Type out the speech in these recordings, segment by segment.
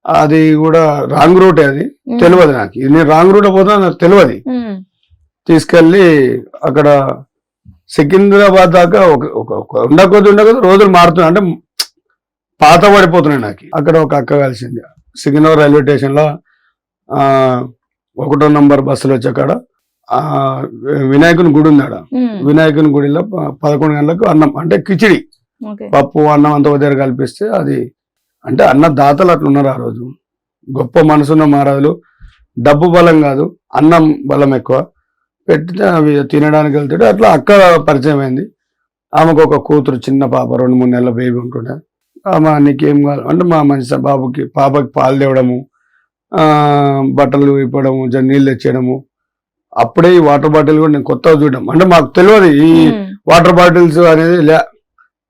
అది కూడా రాంగ్ రూటే, అది తెలియదు నాకు. నేను రాంగ్ రూట్ పోతా నాకు తెలియదు. తీసుకెళ్ళి అక్కడ సికింద్రాబాద్ దాకా ఉండకొద్ది రోజులు మారుతున్నాయి, అంటే పాత పడిపోతున్నాయి నాకు. అక్కడ ఒక అక్క కలిసింది సికింద్రాబాద్ రైల్వే స్టేషన్ లో 1వ నంబర్ బస్సులు వచ్చాక వినాయకుని గుడి ఉంది. ఆడ వినాయకుని గుడిలో 11 గంటలకు అన్నం, అంటే కిచిడి, పప్పు అన్నం అంత దగ్గర కల్పిస్తే అది, అంటే అన్నదాతలు అట్లున్నారు ఆ రోజు. గొప్ప మనసున్న మహారాజులు. డబ్బు బలం కాదు, అన్నం బలం ఎక్కువ. పెడితే అవి తినడానికి వెళ్తాడు. అట్లా అక్క పరిచయం అయింది. ఆమెకు ఒక కూతురు, చిన్న పాప, 2-3 నెలల బేబీ ఉంటుండే. ఆమె నీకేం కాదు అంటే మా మంచి పాపకి పాలు తేవడము, బట్టలు ఇప్పడము, నీళ్ళు తెచ్చేయడము. అప్పుడే ఈ వాటర్ బాటిల్ కూడా నేను కొత్తగా చూడడం, అంటే మాకు తెలియదు ఈ వాటర్ బాటిల్స్ అనేది.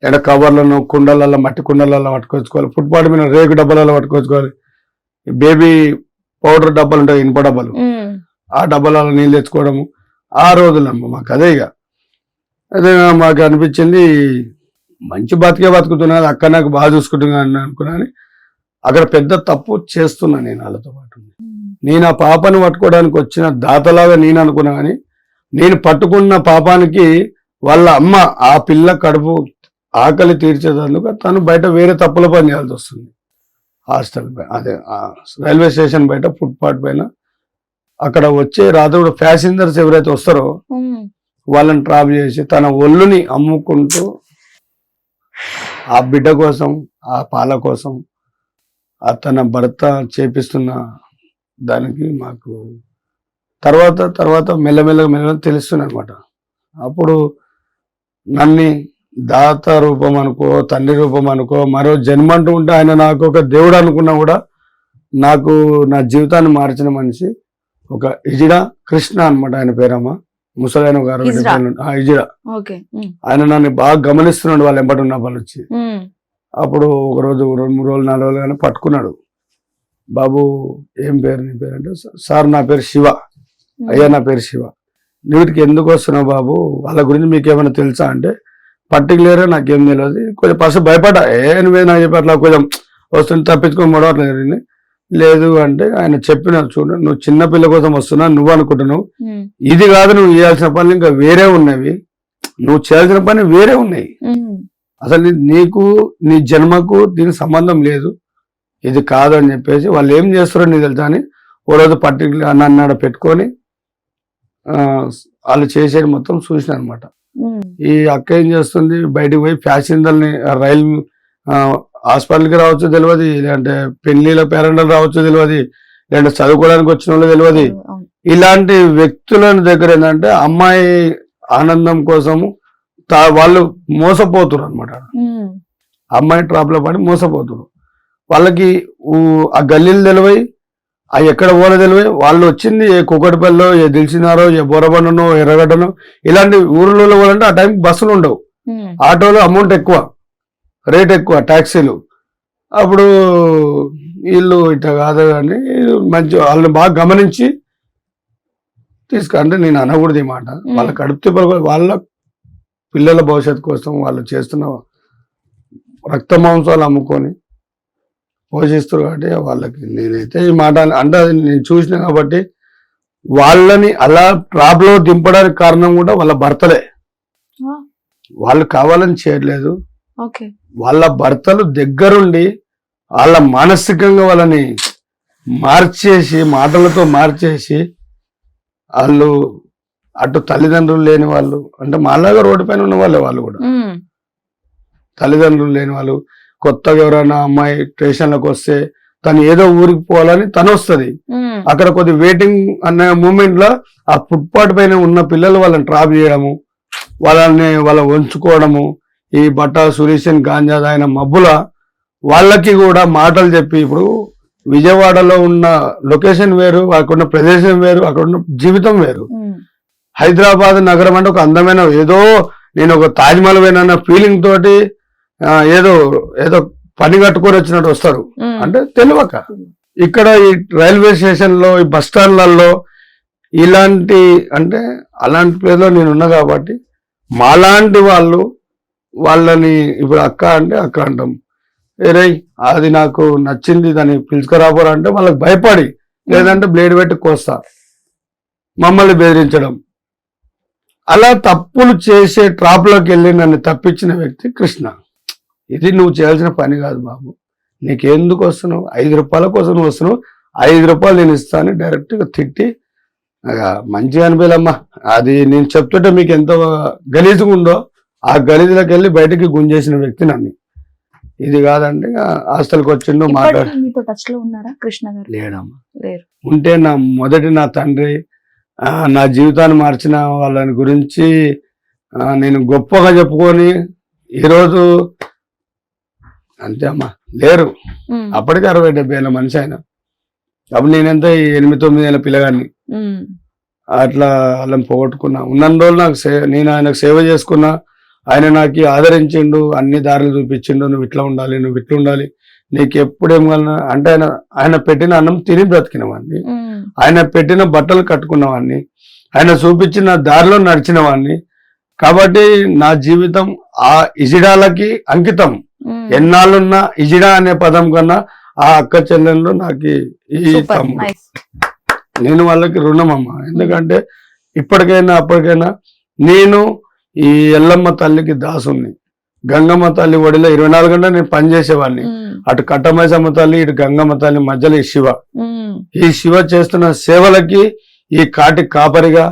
ఎక్కడ కవర్లను, కుండలలో, మట్టి కుండలలో పట్టుకొచ్చుకోవాలి, ఫుట్పాత్ మీద రేకు డబ్బాలలో పట్టుకొచ్చుకోవాలి. బేబీ పౌడర్ డబ్బాలు ఉంటాయి, ఇనుప డబ్బాలు, ఆ డబ్బాలలో నీళ్ళు తెచ్చుకోవడము. ఆ రోజులమ్మ మాకు అదే. ఇక అదే మాకు అనిపించింది, మంచి బతుకుతున్నది, అక్క నాకు బాగా చూసుకుంటున్నాను అనుకున్నాను. అక్కడ పెద్ద తప్పు చేస్తున్నా నేను వాళ్ళతో పాటు. నేను ఆ పాపను పట్టుకోవడానికి వచ్చిన దాతలాగా నేను అనుకున్నా, కానీ నేను పట్టుకున్న పాపానికి వాళ్ళ అమ్మ ఆ పిల్ల కడుపు ఆకలి తీర్చేందుకు తను బయట వేరే తప్పుల పని చేయాల్సి వస్తుంది. హాస్టల్ అదే రైల్వే స్టేషన్ బయట ఫుట్పాత్ పైన అక్కడ వచ్చే రాత్రి ప్యాసింజర్స్ ఎవరైతే వస్తారో వాళ్ళని ట్రాప్ చేసి తన ఒళ్ళుని అమ్ముకుంటూ ఆ బిడ్డ కోసం, ఆ పాల కోసం తన భర్త చేపిస్తున్న దానికి మాకు తర్వాత మెల్లమెల్లగా తెలుస్తుంది అనమాట. అప్పుడు నన్ను దాత రూపం అనుకో, తండ్రి రూపం అనుకో, మరో జన్మ అంటూ ఉంటే ఆయన నాకు ఒక దేవుడు అనుకున్నా కూడా, నాకు నా జీవితాన్ని మార్చిన మనిషి ఒక ఇజిడా కృష్ణ అనమాట. ఆయన పేరమ్మ, ముసలైన గారు ఇజిడా. ఆయన నన్ను బాగా గమనిస్తున్నాడు, వాళ్ళు ఎంబడి ఉన్న వాళ్ళు వచ్చి. అప్పుడు ఒక రోజు 2-3 రోజులు 4 రోజులు కానీ పట్టుకున్నాడు. బాబు ఏం పేరు, నీ పేరు అంటే, సార్ నా పేరు శివ. అయ్యా నా పేరు శివ. నీటికి ఎందుకు వస్తున్నావు బాబు, వాళ్ళ గురించి మీకు ఏమైనా తెలుసా అంటే, పర్టికులర్గా నాకేం తెలియదు. కొంచెం ఫస్ట్ భయపడ్డా, నువ్వే నాకు చెప్పి అట్లా కొంచెం వస్తుంది తప్పించుకొని పోవడం అట్లా జరిగింది. లేదు అంటే ఆయన చెప్పిన, చూడు నువ్వు చిన్న పిల్ల కోసం వస్తున్నా, నువ్వు అనుకుంటున్నావు ఇది కాదు, నువ్వు చేయాల్సిన పనులు ఇంకా వేరే ఉన్నవి, నువ్వు చేయాల్సిన పని వేరే ఉన్నాయి, అసలు నీకు నీ జన్మకు దీనికి సంబంధం లేదు, ఇది కాదు అని చెప్పేసి వాళ్ళు ఏం చేస్తారో నీకు తెలుసా అని ఓ రోజు పర్టికులర్ నన్ను పెట్టుకొని వాళ్ళు చేసేది మొత్తం చూసిన అనమాట. ఈ అక్క ఏం చేస్తుంది, బయటకు పోయి ప్యాసింజర్ని రైలు హాస్పిటల్కి రావచ్చు తెలియదు, లేదంటే పెళ్లిల పేరెంటలు రావచ్చు తెలియదు, లేదంటే చదువుకోవడానికి వచ్చిన వాళ్ళు తెలియదు. ఇలాంటి వ్యక్తుల దగ్గర ఏంటంటే అమ్మాయి ఆనందం కోసము వాళ్ళు మోసపోతున్నారు అనమాట. అమ్మాయి ట్రాప్ లో పడి మోసపోతున్నారు. వాళ్ళకి ఆ గల్లీలు తెలివై, ఆ ఎక్కడ పోలో తెలివై, వాళ్ళు వచ్చింది ఏ కుక్కటిపల్లిలో, ఏ దిల్సినారో, ఏ బోరబండనో, ఎర్రగడ్డనో, ఇలాంటి ఊర్లలో పోవాలంటే ఆ టైంకి బస్సులు ఉండవు, ఆటోలు అమౌంట్ ఎక్కువ, రేట్ ఎక్కువ, ట్యాక్సీలు. అప్పుడు వీళ్ళు ఇట్లా కాదు కానీ మంచి వాళ్ళని బాగా గమనించి అంటే నేను అనకూడదు ఈ మాట, వాళ్ళ కడుపు వాళ్ళ పిల్లల భవిష్యత్తు కోసం వాళ్ళు చేస్తున్న రక్త మాంసాలు అమ్ముకొని పోషిస్తారు. కాబట్టి వాళ్ళకి నేనైతే ఈ మాట అంటే అది నేను చూసిన కాబట్టి, వాళ్ళని అలా ట్రాప్ లో దింపడానికి కారణం కూడా వాళ్ళ భర్తలే. వాళ్ళు కావాలని చేయట్లేదు, వాళ్ళ భర్తలు దగ్గరుండి వాళ్ళ మానసికంగా వాళ్ళని మార్చేసి, మాటలతో మార్చేసి, వాళ్ళు అటు తల్లిదండ్రులు లేని వాళ్ళు, అంటే మాలాగా రోడ్డు పైన ఉన్న వాళ్ళే, వాళ్ళు కూడా తల్లిదండ్రులు లేని వాళ్ళు. కొత్తగా ఎవరైనా అమ్మాయి స్టేషన్లకు వస్తే తను ఏదో ఊరికి పోవాలని తను వస్తుంది, అక్కడ కొద్ది వెయిటింగ్ అనే మూమెంట్ లో ఆ ఫుట్పాత్ పైన ఉన్న పిల్లలు వాళ్ళని ట్రాప్ చేయడము, వాళ్ళ ఉంచుకోవడము, ఈ బట్ట సురేషన్ గాంజా ఆయన మబ్బుల వాళ్ళకి కూడా మాటలు చెప్పి, ఇప్పుడు విజయవాడలో ఉన్న లొకేషన్ వేరు, అక్కడున్న ప్రదేశం వేరు, అక్కడున్న జీవితం వేరు. హైదరాబాద్ నగరం అంటే ఒక అందమైన, ఏదో నేను ఒక తాజ్మహల్ పోయిన ఫీలింగ్ తోటి ఏదో పని కట్టుకొని వచ్చినట్టు వస్తారు, అంటే తెలియక. ఇక్కడ ఈ రైల్వే స్టేషన్ లో, ఈ బస్ స్టాండ్లలో ఇలాంటి, అంటే అలాంటి ప్లేస్ లో నేను ఉన్నా కాబట్టి మాలాంటి వాళ్ళని ఇప్పుడు అక్క అంటే అక్క అంటాం, రే అది నాకు నచ్చింది దాన్ని పిలుచుకురాబోరా అంటే వాళ్ళకి భయపడి, లేదంటే బ్లేడ్ పెట్టి కోస్తా, మమ్మల్ని బెదిరించడం, అలా తప్పులు చేసే ట్రాప్లోకి వెళ్ళి నన్ను తప్పించిన వ్యక్తి కృష్ణ. ఇది నువ్వు చేయాల్సిన పని కాదు బాబు, నీకెందుకు వస్తున్నావు, 5 రూపాయల కోసం నువ్వు వస్తున్నావు, 5 రూపాయలు నేను ఇస్తాను డైరెక్ట్గా తిట్టి మంచిగా అనిపించమ్మా. అది నేను చెప్తుంటే మీకు ఎంత గలీజుగా ఉందో ఆ గలీజులోకి వెళ్ళి బయటకి గుంజేసిన వ్యక్తి నన్ను. ఇది కాదంటే హాస్టల్కి వచ్చిండు మాట్లాడు. లేడమ్మా. ఉంటే నా తండ్రి నా జీవితాన్ని మార్చిన వాళ్ళని గురించి నేను గొప్పగా చెప్పుకొని ఈరోజు అంతే అమ్మా లేరు. అప్పటికే 60-70 ఏళ్ళ మనిషి ఆయన. అప్పుడు నేనెంత 8-9 ఏళ్ళ పిల్లగాన్ని. అట్లా వాళ్ళని పోగొట్టుకున్నా. ఉన్నన్ని రోజులు నాకు నేను ఆయనకు సేవ చేసుకున్నా, ఆయన నాకు ఆదరించిండు, అన్ని దారులు చూపించిండు, నువ్వు ఇట్లా ఉండాలి, నువ్వు ఇట్లా ఉండాలి, నీకు ఎప్పుడేం కావాలన్నా అంటే ఆయన పెట్టిన అన్నం తిని బ్రతికినవాడిని, ఆయన పెట్టిన బట్టలు కట్టుకున్నవాడిని, ఆయన చూపించిన దారిలో నడిచిన వాడిని. కాబట్టి నా జీవితం ఆ ఇజిడాలకి అంకితం. ఎన్నాళ్ళున్నా ఇజిడా అనే పదం కన్నా ఆ అక్క చెల్లెళ్ళు నాకు ఈ తమ్ముడు, నేను వాళ్ళకి రుణమమ్మా. ఎందుకంటే ఇప్పటికైనా అప్పటికైనా నేను ఈ ఎల్లమ్మ తల్లికి దాసుని, గంగమ్మ తల్లి ఒడిలో 24 గంటలు నేను పనిచేసేవాడిని. అటు కట్టమైసమ్మ తల్లి, ఇటు గంగమ్మ తల్లి, మధ్యలో ఈ శివ. ఈ శివ చేస్తున్న సేవలకి ఈ కాటి కాపరిగా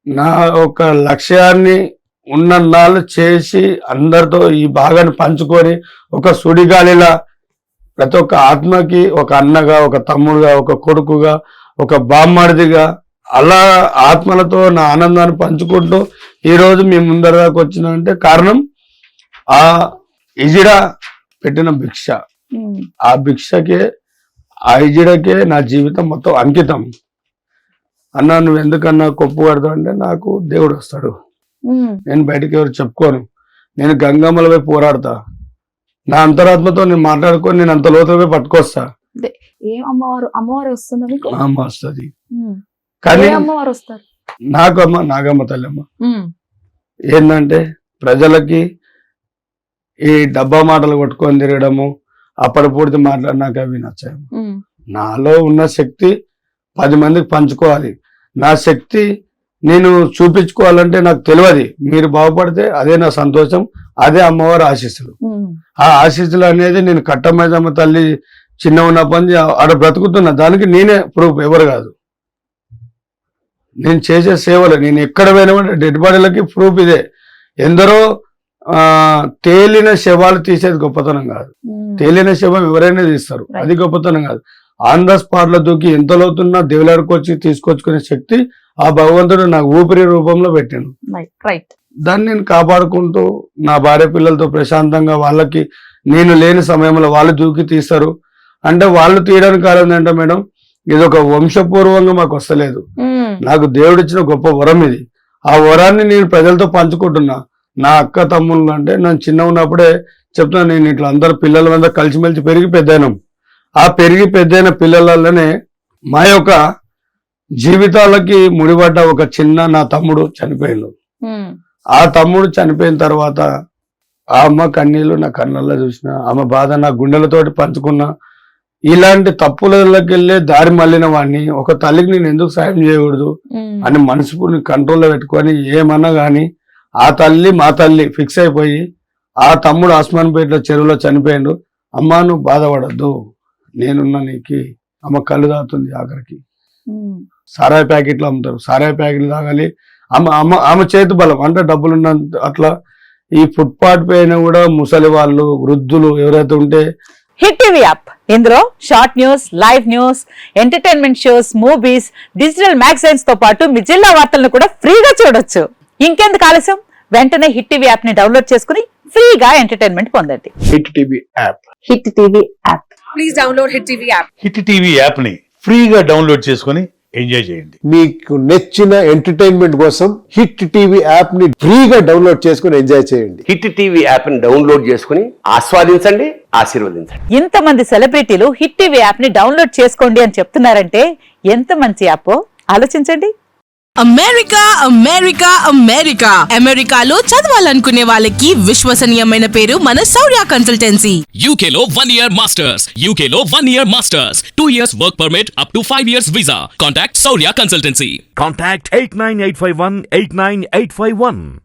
నా ఒక లక్ష్యాన్ని ఉన్నన్నాళ్ళు చేసి అందరితో ఈ భాగాన్ని పంచుకొని ఒక సుడిగాలిలా ప్రతి ఒక్క ఆత్మకి ఒక అన్నగా, ఒక తమ్ముడుగా, ఒక కొడుకుగా, ఒక బామ్మడిదిగా అలా ఆత్మలతో నా ఆనందాన్ని పంచుకుంటూ ఈరోజు మీ ముందర దాకా వచ్చినంటే కారణం ఆ ఇజిడా పెట్టిన భిక్ష. ఆ భిక్షకే, ఆ ఇజిడకే నా జీవితం మొత్తం అంకితం. అన్నా నువ్వు ఎందుకన్నా కొప్పు కడతావు అంటే నాకు దేవుడు వస్తాడు, నేను బయటకు ఎవరు చెప్పుకోను, నేను గంగమ్మల వైపు పోరాడతా, నా అంతరాత్మతో నేను మాట్లాడుకొని నేను అంత లోతుగా పట్టుకొస్తా. అమ్మవారు వస్తుంది అమ్మ వస్తుంది కానీ నాకు అమ్మ నాగమ్మ తల్లి అమ్మ. ఏంటంటే ప్రజలకి ఈ డబ్బా మాటలు కొట్టుకొని తిరగడము, అప్పటి పూర్తి మాట్లాడి నాకు అవి నచ్చాయి. నాలో ఉన్న శక్తి 10 మందికి పంచుకోవాలి. నా శక్తి నేను చూపించుకోవాలంటే నాకు తెలియదు. మీరు బాగుపడితే అదే నా సంతోషం, అదే అమ్మవారి ఆశీస్సులు. ఆ ఆశీస్సులు అనేది నేను కట్టమైదమ్మ తల్లి చిన్న ఉన్న పని ఆడ బ్రతుకుతున్నా, దానికి నేనే ప్రూఫ్, ఎవరు కాదు. నేను చేసే సేవలు, నేను ఎక్కడ పోయినా డెడ్ బాడీలకి ప్రూఫ్ ఇదే. ఎందరో తేలిన శవాలు తీసేది గొప్పతనం కాదు, తేలిన శవం ఎవరైనా తీస్తారు, అది గొప్పతనం కాదు. ఆన్ ద స్పాట్ లో దూకి ఎంత లోతున్నా దేవులాడుకొచ్చి తీసుకొచ్చుకునే శక్తి ఆ భగవంతుడు నాకు ఊపిరి రూపంలో పెట్టాను. దాన్ని నేను కాపాడుకుంటూ నా భార్య పిల్లలతో ప్రశాంతంగా, వాళ్ళకి నేను లేని సమయంలో వాళ్ళు దూకి తీస్తారు. అంటే వాళ్ళు తీయడానికి కారణం ఏంటో మేడం, ఇది ఒక వంశపూర్వంగా మాకు వస్తలేదు, నాకు దేవుడిచ్చిన గొప్ప వరం ఇది. ఆ వరాన్ని నేను ప్రజలతో పంచుకుంటున్నా. నా అక్క తమ్ముళ్ళు అంటే నేను చిన్న ఉన్నప్పుడే చెప్తున్నా, నేను ఇట్లా అందరు పిల్లల మీద కలిసిమెలిసి పెరిగి పెద్దయినాం. ఆ పెరిగి పెద్దయిన పిల్లలనే మా యొక్క జీవితాలకి ముడిపడ్డ ఒక చిన్న నా తమ్ముడు చనిపోయాడు. ఆ తమ్ముడు చనిపోయిన తర్వాత ఆ అమ్మ కన్నీళ్ళు నా కళ్ళల్లో చూసిన, ఆమె బాధ నా గుండెలతోటి పంచుకున్నా. ఇలాంటి తప్పులకి వెళ్ళే దారి మళ్ళిన వాడిని ఒక తల్లికి నేను ఎందుకు సాయం చేయకూడదు అని మనసుని కంట్రోల్లో పెట్టుకొని ఏమన్నా గాని ఆ తల్లి మా తల్లి ఫిక్స్ అయిపోయి ఆ తమ్ముడు ఆస్మాన్పేట చెరువులో చనిపోయాడు. అమ్మ నువ్వు బాధపడద్దు, నేనున్నా నీకి. అమ్మ కళ్ళు తాగుతుంది, ఆఖరికి సారాయి ప్యాకెట్లు అమ్ముతారు, సారాయి ప్యాకెట్లు తాగాలి. ఆమె చేతి బలం అంటే డబ్బులు ఉన్నంత. అట్లా ఈ ఫుట్పాత్ పైన కూడా ముసలి వాళ్ళు, వృద్ధులు ఎవరైతే ఉంటే హిట్ టీవీ యాప్, ఇందులో short news, live news, entertainment shows, movies, digital magazines తో పాటు మీ జిల్లా వార్తలను కూడా ఫ్రీగా చూడొచ్చు. ఇంకెందుకు ఆలస్యం, వెంటనే హిట్ టీవీ యాప్ ని డౌన్లోడ్ చేసుకుని ఫ్రీగా ఎంటర్టైన్మెంట్ పొందండి. Hit TV app, hit TV app, please download hit TV app. Hit TV app ని ఫ్రీగా డౌన్లోడ్ చేసుకుని ఎంజాయ్ చేయండి. మీకు నచ్చిన ఎంటర్టైన్మెంట్ కోసం హిట్ టీవీ యాప్ ని ఫ్రీగా డౌన్లోడ్ చేసుకుని ఎంజాయ్ చేయండి. హిట్ టీవీ యాప్ ని డౌన్లోడ్ చేసుకుని ఆస్వాదించండి, ఆశీర్వదించండి. ఇంతమంది సెలబ్రిటీలు హిట్ టీవీ యాప్ ని డౌన్లోడ్ చేసుకోండి అని చెప్తున్నారంటే ఎంత మంచి యాప్ ఆలోచించండి. అమెరికా అమెరికా అమెరికా అమెరికాలో చదవాలనుకునే వాళ్ళకి విశ్వసనీయమైన పేరు మన శౌర్య కన్సల్టెన్సీ. UK లో 1 year masters. UK లో 1 year masters. 2 years work permit up to 5 years visa. Contact Saurya Consultancy. Contact 89851 89851.